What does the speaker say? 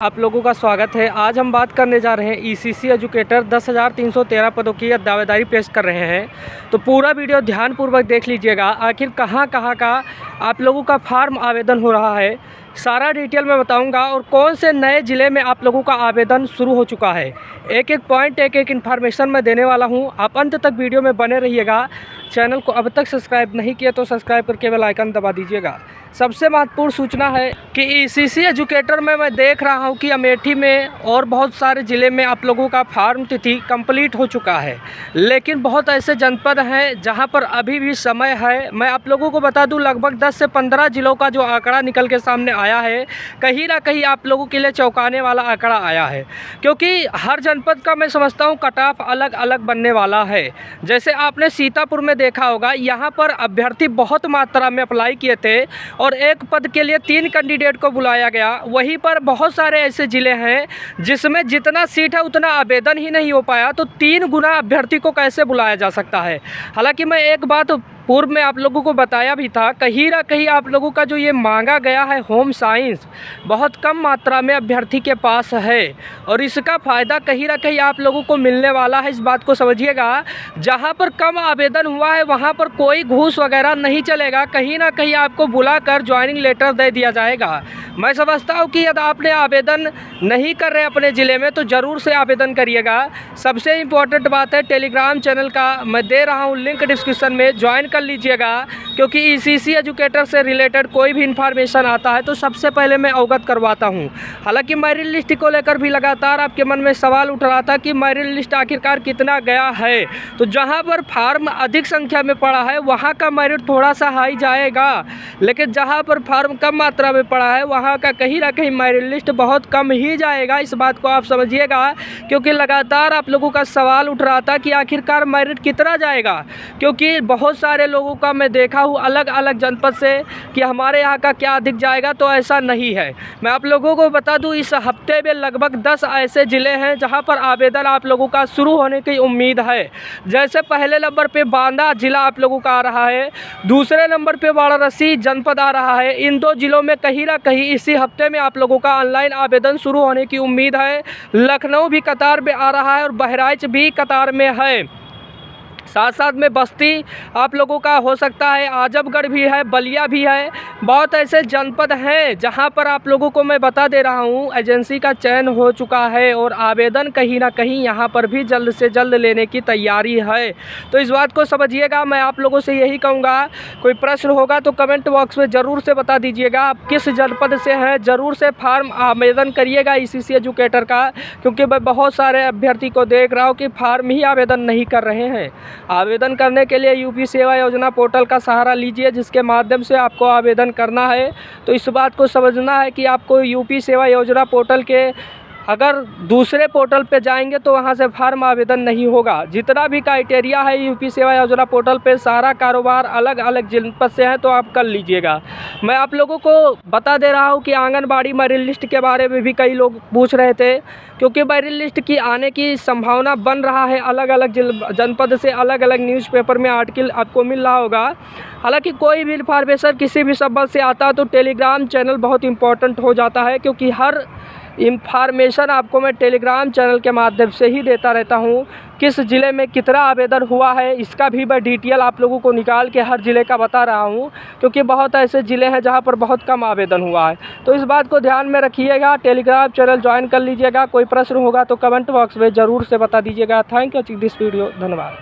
आप लोगों का स्वागत है। आज हम बात करने जा रहे हैं ईसीसी एजुकेटर 10,313 पदों की दावेदारी पेश कर रहे हैं। तो पूरा वीडियो ध्यानपूर्वक देख लीजिएगा। आखिर कहां का आप लोगों का फॉर्म आवेदन हो रहा है, सारा डिटेल में बताऊंगा और कौन से नए ज़िले में आप लोगों का आवेदन शुरू हो चुका है। एक एक पॉइंट, एक एक इन्फॉर्मेशन मैं देने वाला हूं। आप अंत तक वीडियो में बने रहिएगा। चैनल को अब तक सब्सक्राइब नहीं किया तो सब्सक्राइब करके बेल आइकन दबा दीजिएगा। सबसे महत्वपूर्ण सूचना है कि ईसीसी एजुकेटर में मैं देख रहा हूं कि अमेठी में और बहुत सारे ज़िले में आप लोगों का फॉर्म तिथि कंप्लीट हो चुका है, लेकिन बहुत ऐसे जनपद हैं जहां पर अभी भी समय है। मैं आप लोगों को बता दूं, लगभग 10 से 15 ज़िलों का जो आंकड़ा निकल के सामने आया है, कहीं ना कहीं आप लोगों के लिए चौंकाने वाला आंकड़ा आया है, क्योंकि हर जनपद का मैं समझता हूँ कट ऑफ अलग अलग बनने वाला है। जैसे आपने सीतापुर में देखा होगा, यहाँ पर अभ्यर्थी बहुत मात्रा में अप्लाई किए थे और एक पद के लिए 3 कैंडिडेट को बुलाया गया। वहीं पर बहुत सारे ऐसे ज़िले हैं जिसमें जितना सीट है उतना आवेदन ही नहीं हो पाया, तो 3 गुना अभ्यर्थी को कैसे बुलाया जा सकता है। हालांकि मैं एक बात पूर्व में आप लोगों को बताया भी था, कहीं ना कहीं आप लोगों का जो ये मांगा गया है होम साइंस बहुत कम मात्रा में अभ्यर्थी के पास है और इसका फ़ायदा कहीं ना कहीं आप लोगों को मिलने वाला है। इस बात को समझिएगा। जहाँ पर कम आवेदन हुआ है वहाँ पर कोई घूस वगैरह नहीं चलेगा, कहीं ना कहीं आपको बुलाकर ज्वाइनिंग लेटर दे दिया जाएगा। मैं समझता हूँ कि यदि आपने आवेदन नहीं कर रहे अपने ज़िले में तो ज़रूर से आवेदन करिएगा। सबसे इम्पोर्टेंट बात है, टेलीग्राम चैनल का मैं दे रहा हूँ लिंक डिस्क्रिप्शन में, ज्वाइन कर लीजिएगा, क्योंकि ईसीसी एजुकेटर से रिलेटेड कोई भी इन्फॉर्मेशन आता है तो सबसे पहले मैं अवगत करवाता हूं। हालांकि मेरिट लिस्ट को लेकर भी लगातार आपके मन में सवाल उठ रहा था कि मेरिट लिस्ट आखिरकार कितना गया है, तो जहां पर फार्म अधिक संख्या में पड़ा है वहां का मेरिट थोड़ा सा हाई जाएगा, लेकिन जहां पर फार्म कम मात्रा में पड़ा है वहां का कहीं ना कहीं मेरिट लिस्ट बहुत कम ही जाएगा। इस बात को आप समझिएगा, क्योंकि लगातार आप लोगों का सवाल उठ रहा था कि आखिरकार मेरिट कितना जाएगा, क्योंकि बहुत सारे लोगों का मैं देखा हूँ अलग अलग जनपद से कि हमारे यहाँ का क्या अधिक जाएगा, तो ऐसा नहीं है। मैं आप लोगों को बता दूँ, इस हफ्ते में लगभग 10 ऐसे ज़िले हैं जहाँ पर आवेदन आप लोगों का शुरू होने की उम्मीद है। जैसे पहले नंबर पे बांदा ज़िला आप लोगों का आ रहा है, दूसरे नंबर पे वाराणसी जनपद आ रहा है। इन 2 ज़िलों में कहीं ना कहीं इसी हफ्ते में आप लोगों का ऑनलाइन आवेदन शुरू होने की उम्मीद है। लखनऊ भी कतार में आ रहा है और बहराइच भी कतार में है। साथ साथ में बस्ती आप लोगों का हो सकता है, आजमगढ़ भी है, बलिया भी है। बहुत ऐसे जनपद हैं जहां पर आप लोगों को मैं बता दे रहा हूं एजेंसी का चयन हो चुका है और आवेदन कहीं ना कहीं यहां पर भी जल्द से जल्द लेने की तैयारी है। तो इस बात को समझिएगा। मैं आप लोगों से यही कहूँगा, कोई प्रश्न होगा तो कमेंट बॉक्स में ज़रूर से बता दीजिएगा। आप किस जनपद से हैं, ज़रूर से फार्म आवेदन करिएगा ईसीसी एजुकेटर का, क्योंकि मैं बहुत सारे अभ्यर्थी को देख रहा हूँ कि फार्म ही आवेदन नहीं कर रहे हैं। आवेदन करने के लिए यूपी सेवा योजना पोर्टल का सहारा लीजिए, जिसके माध्यम से आपको आवेदन करना है। तो इस बात को समझना है कि आपको यूपी सेवा योजना पोर्टल के अगर दूसरे पोर्टल पे जाएंगे तो वहाँ से फार्म आवेदन नहीं होगा। जितना भी क्राइटेरिया है यूपी सेवा योजना पोर्टल पे, सारा कारोबार अलग अलग जनपद से है, तो आप कर लीजिएगा। मैं आप लोगों को बता दे रहा हूँ कि आंगनबाड़ी मेरिट लिस्ट के बारे में भी कई लोग पूछ रहे थे, क्योंकि मेरिट लिस्ट की आने की संभावना बन रहा है। अलग अलग जनपद से अलग अलग न्यूज़पेपर में आर्टिकल आपको मिल रहा होगा। हालांकि कोई भी इन्फॉर्मेशन किसी भी संबंध से आता तो टेलीग्राम चैनल बहुत इंपॉर्टेंट हो जाता है, क्योंकि हर इन्फॉर्मेशन आपको मैं टेलीग्राम चैनल के माध्यम से ही देता रहता हूँ। किस ज़िले में कितना आवेदन हुआ है इसका भी मैं डिटेल आप लोगों को निकाल के हर ज़िले का बता रहा हूँ, क्योंकि बहुत ऐसे ज़िले हैं जहाँ पर बहुत कम आवेदन हुआ है। तो इस बात को ध्यान में रखिएगा। टेलीग्राम चैनल ज्वाइन कर लीजिएगा। कोई प्रश्न होगा तो कमेंट बॉक्स में ज़रूर से बता दीजिएगा। Thank you this video. धन्यवाद।